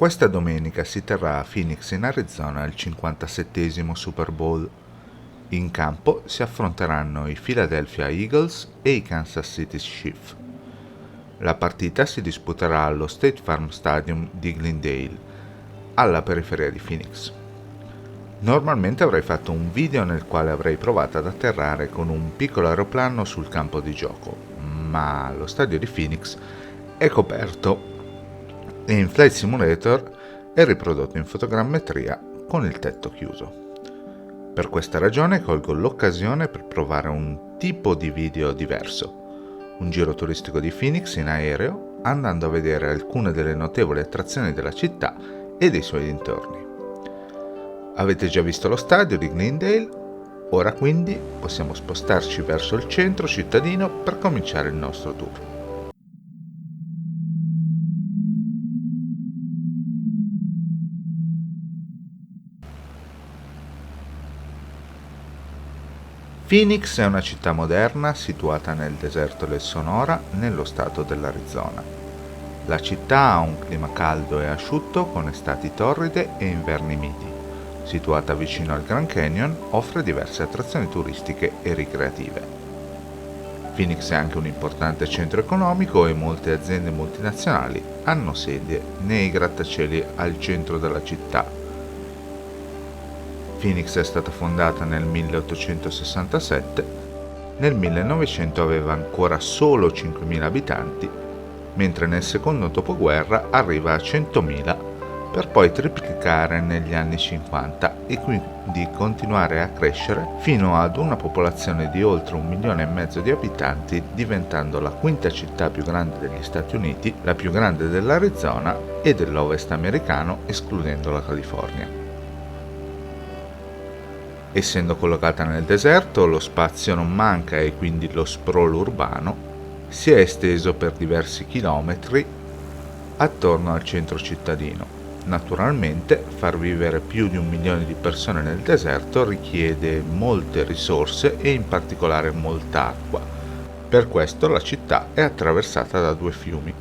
Questa domenica si terrà a Phoenix in Arizona il 57° Super Bowl. In campo si affronteranno i Philadelphia Eagles e i Kansas City Chiefs. La partita si disputerà allo State Farm Stadium di Glendale, alla periferia di Phoenix. Normalmente avrei fatto un video nel quale avrei provato ad atterrare con un piccolo aeroplano sul campo di gioco, ma lo stadio di Phoenix è coperto e in Flight Simulator è riprodotto in fotogrammetria con il tetto chiuso. Per questa ragione colgo l'occasione per provare un tipo di video diverso, un giro turistico di Phoenix in aereo, andando a vedere alcune delle notevoli attrazioni della città e dei suoi dintorni. Avete già visto lo stadio di Glendale? Ora quindi possiamo spostarci verso il centro cittadino per cominciare il nostro tour. Phoenix è una città moderna situata nel deserto del Sonora, nello stato dell'Arizona. La città ha un clima caldo e asciutto con estati torride e inverni miti. Situata vicino al Grand Canyon, offre diverse attrazioni turistiche e ricreative. Phoenix è anche un importante centro economico e molte aziende multinazionali hanno sede nei grattacieli al centro della città. Phoenix è stata fondata nel 1867, nel 1900 aveva ancora solo 5.000 abitanti, mentre nel secondo dopoguerra arriva a 100.000 per poi triplicare negli anni 50 e quindi continuare a crescere fino ad una popolazione di oltre 1,5 milioni di abitanti, diventando la quinta città più grande degli Stati Uniti, la più grande dell'Arizona e dell'Ovest americano, escludendo la California. Essendo collocata nel deserto, lo spazio non manca e quindi lo sprawl urbano si è esteso per diversi chilometri attorno al centro cittadino. Naturalmente, far vivere più di 1 milione di persone nel deserto richiede molte risorse e in particolare molta acqua. Per questo la città è attraversata da 2 fiumi.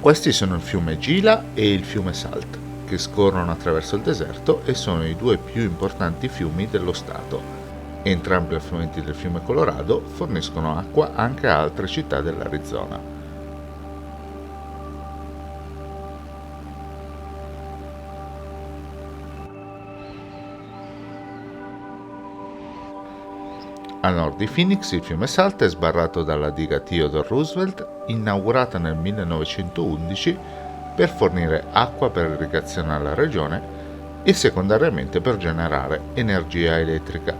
Questi sono il fiume Gila e il fiume Salt, che scorrono attraverso il deserto e sono i 2 più importanti fiumi dello stato. Entrambi affluenti del fiume Colorado forniscono acqua anche a altre città dell'Arizona. A nord di Phoenix il fiume Salt è sbarrato dalla diga Theodore Roosevelt, inaugurata nel 1911 per fornire acqua per irrigazione alla regione e secondariamente per generare energia elettrica.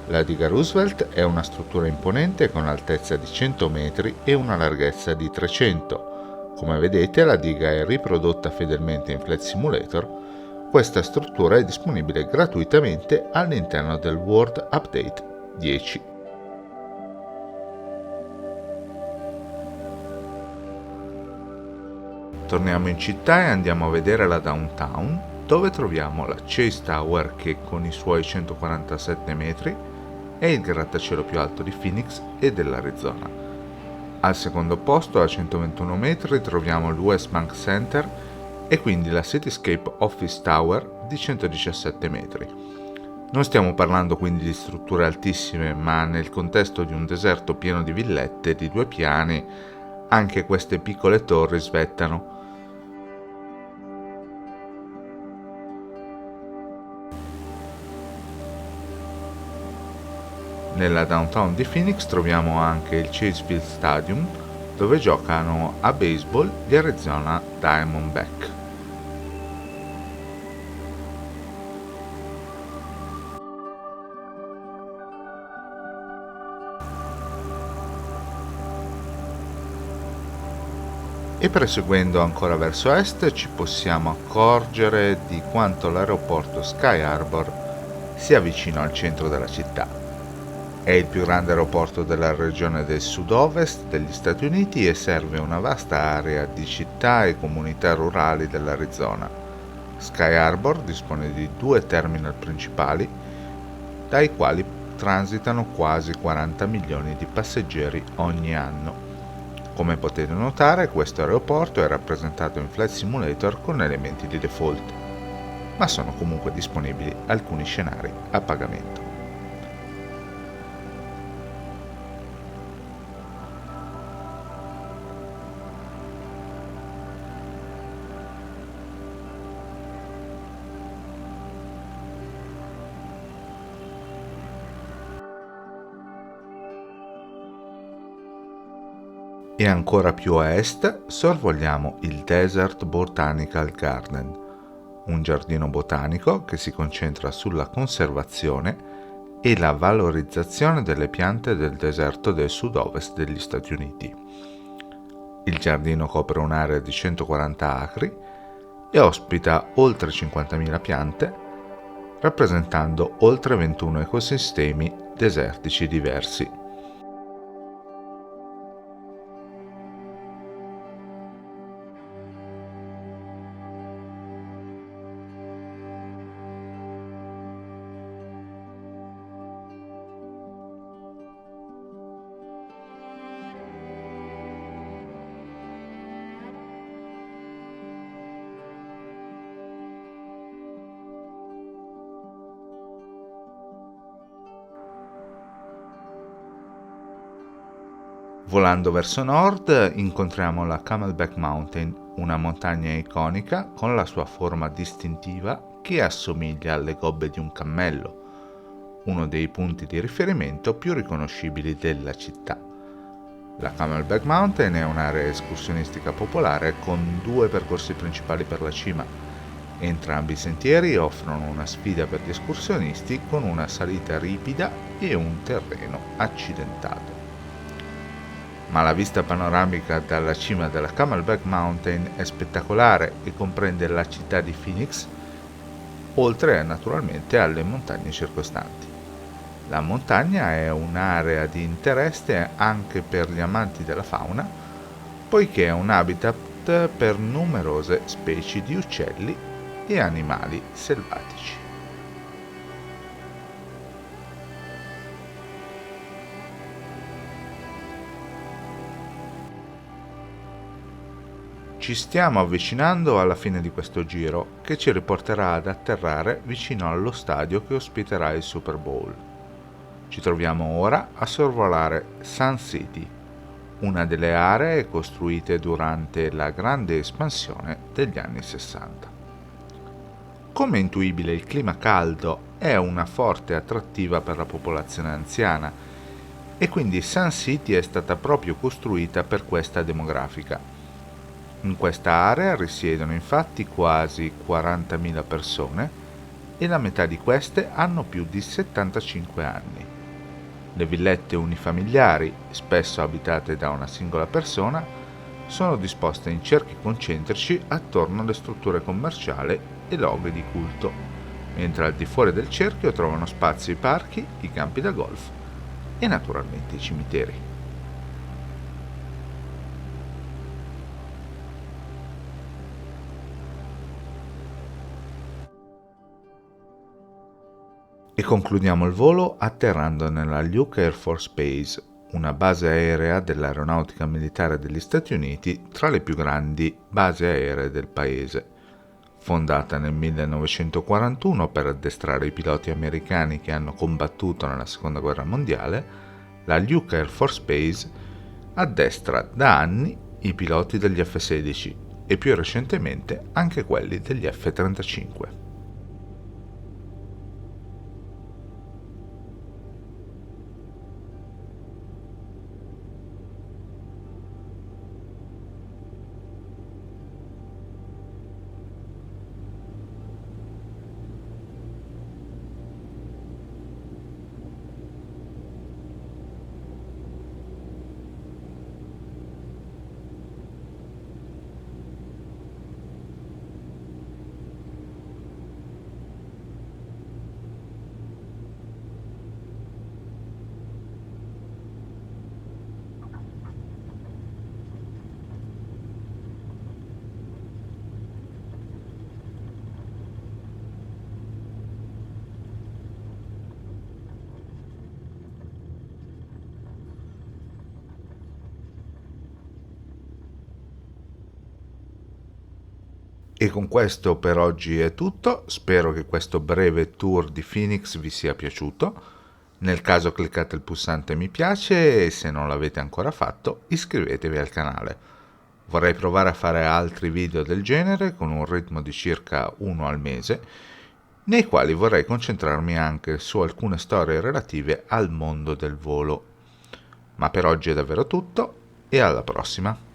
La diga Roosevelt è una struttura imponente con altezza di 100 metri e una larghezza di 300. Come vedete, la diga è riprodotta fedelmente in Flight Simulator. Questa struttura è disponibile gratuitamente all'interno del World Update 10. Torniamo in città e andiamo a vedere la downtown, dove troviamo la Chase Tower che con i suoi 147 metri è il grattacielo più alto di Phoenix e dell'Arizona. Al secondo posto, a 121 metri, troviamo il West Bank Center e quindi la Cityscape Office Tower di 117 metri. Non stiamo parlando quindi di strutture altissime, ma nel contesto di un deserto pieno di villette di 2 piani, anche queste piccole torri svettano. Nella downtown di Phoenix troviamo anche il Chase Field Stadium, dove giocano a baseball gli Arizona Diamondbacks. E proseguendo ancora verso est ci possiamo accorgere di quanto l'aeroporto Sky Harbor sia vicino al centro della città. È il più grande aeroporto della regione del sud-ovest degli Stati Uniti e serve una vasta area di città e comunità rurali dell'Arizona. Sky Harbor dispone di 2 terminal principali, dai quali transitano quasi 40 milioni di passeggeri ogni anno. Come potete notare, questo aeroporto è rappresentato in Flight Simulator con elementi di default, ma sono comunque disponibili alcuni scenari a pagamento. E ancora più a est sorvoliamo il Desert Botanical Garden, un giardino botanico che si concentra sulla conservazione e la valorizzazione delle piante del deserto del sud-ovest degli Stati Uniti. Il giardino copre un'area di 140 acri e ospita oltre 50.000 piante, rappresentando oltre 21 ecosistemi desertici diversi. Volando verso nord incontriamo la Camelback Mountain, una montagna iconica con la sua forma distintiva che assomiglia alle gobbe di un cammello, uno dei punti di riferimento più riconoscibili della città. La Camelback Mountain è un'area escursionistica popolare con due percorsi principali per la cima. Entrambi i sentieri offrono una sfida per gli escursionisti con una salita ripida e un terreno accidentato. Ma la vista panoramica dalla cima della Camelback Mountain è spettacolare e comprende la città di Phoenix, oltre naturalmente alle montagne circostanti. La montagna è un'area di interesse anche per gli amanti della fauna, poiché è un habitat per numerose specie di uccelli e animali selvatici. Ci stiamo avvicinando alla fine di questo giro, che ci riporterà ad atterrare vicino allo stadio che ospiterà il Super Bowl. Ci troviamo ora a sorvolare Sun City, una delle aree costruite durante la grande espansione degli anni 60. Come intuibile, il clima caldo è una forte attrattiva per la popolazione anziana e quindi Sun City è stata proprio costruita per questa demografica. In questa area risiedono infatti quasi 40.000 persone e la metà di queste hanno più di 75 anni. Le villette unifamiliari, spesso abitate da una singola persona, sono disposte in cerchi concentrici attorno alle strutture commerciali e luoghi di culto, mentre al di fuori del cerchio trovano spazio i parchi, i campi da golf e naturalmente i cimiteri. E concludiamo il volo atterrando nella Luke Air Force Base, una base aerea dell'Aeronautica Militare degli Stati Uniti tra le più grandi basi aeree del paese. Fondata nel 1941 per addestrare i piloti americani che hanno combattuto nella Seconda Guerra Mondiale, la Luke Air Force Base addestra da anni i piloti degli F-16 e più recentemente anche quelli degli F-35. E con questo per oggi è tutto, spero che questo breve tour di Phoenix vi sia piaciuto. Nel caso cliccate il pulsante mi piace e se non l'avete ancora fatto iscrivetevi al canale. Vorrei provare a fare altri video del genere con un ritmo di circa uno al mese, nei quali vorrei concentrarmi anche su alcune storie relative al mondo del volo. Ma per oggi è davvero tutto e alla prossima!